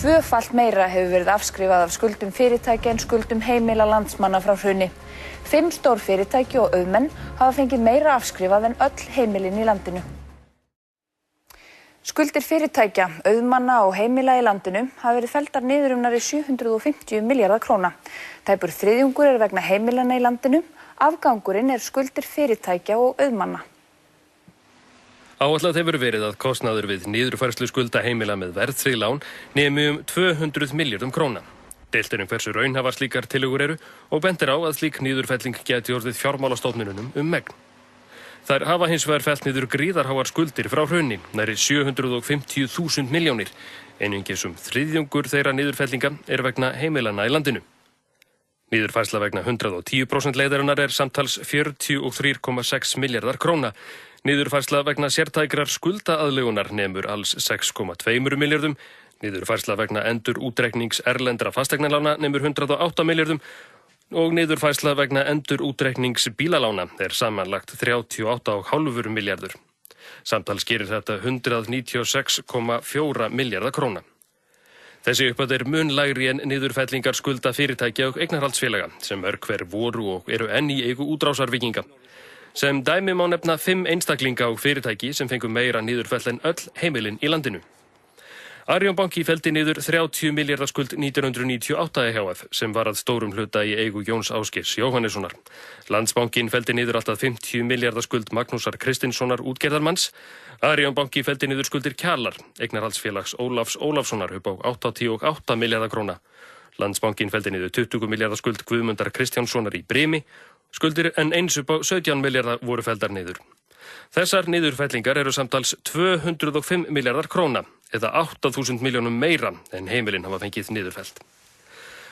Tvöfalt meira hefur verið afskrifað af skuldum fyrirtækja en skuldum heimila landsmanna frá hruni. 5 stór fyrirtæki og auðmenn hafa fengið meira afskrifað en öll heimilin í landinu. Skuldir fyrirtækja, auðmanna og heimila í landinu hafa verið felldar niður nærri 750 milljarða króna. Tæpur þriðjungur vegna heimilanna í landinu, afgangurinn skuldir fyrirtækja og auðmanna. Áætlað hefur verið að kostnaður við niðurfærslu skulda heimila með verðtryggð lán nemi 200 milljörðum króna. Deilt hversu raunhæfar slíkar tillögur og bent á að slík niðurfelling gæti orðið fjármálastofnunum megn. Þær hafa hins vegar fellt niður gríðarháar skuldir frá hruni, nærri 750.000 milljónir. Einungis þriðjungur þeirra niðurfellinga vegna heimilanna í landinu. Niðurfærsla vegna 110% leiðarinnar samtals 43,6 milljarðar króna. Niðurfærsla vegna sértækrar skuldaaðlögunar nemur alls 6,2 milljörðum. Niðurfærsla vegna endurútreiknings erlendra fasteignalána nemur 108 milljörðum og niðurfærsla vegna endurútreiknings bílalána samanlagt 38,5 milljarður. Samtals gerir þetta 196,4 milljarða króna. Þessi upphæð mun lægri en niðurfellingar skulda fyrirtækja og eignarhaldsfélaga sem mörg hver voru og enn í eigu útrásarvíkinga. Sem dæmi má nefna 5 einstaklinga og fyrirtæki sem fengu meira niðurfell en öll heimilin í landinu. Arion banki felldi niður 30 milljarða skuld 1998 EHF sem var að stórum hluta í eigu Jóns Ásgeirs Jóhannessonar. Landsbankinn felldi niður allt að 50 milljarða skuld Magnúsar Kristinssonar útgerðarmanns. Arion banki felldi niður skuldir Kjalar, eignarhaldsfélags Ólafs Ólafssonar upp á 88 milljarða króna. Landsbankinn felldi niður 20 milljarða skuld Guðmundar Kristjánssonar í Brimi. Skuldir en eins upp á 17 milljarða voru felldar niður. Þessar niðurfellingar samtals 205 milljarðar króna eða 8.000 milljónum meira en heimilin hafa fengið niðurfellt.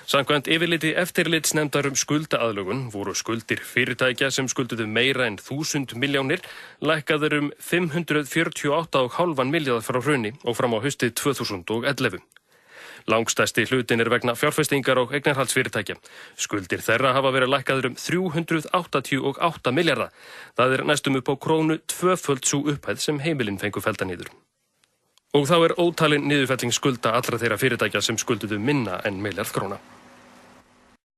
Samkvæmt yfirliti eftirlitsnefndar skuldaaðlögun voru skuldir fyrirtækja sem skulduðu meira en 1.000 milljónir lækkaðar 548,5 milljarða frá hruni og fram á haustið 2011. Langstærsti hlutin vegna fjárfestingar og eignarhaldsfyrirtækja. Skuldir þeirra hafa verið lækkaðar 388 milljarða. Það næstum upp á krónu tvöföld sú upphæð sem heimilin fengu fellda niður. Og þá ótalin niðurfelling skulda allra þeirra fyrirtækja sem skulduðu minna en milljarð króna.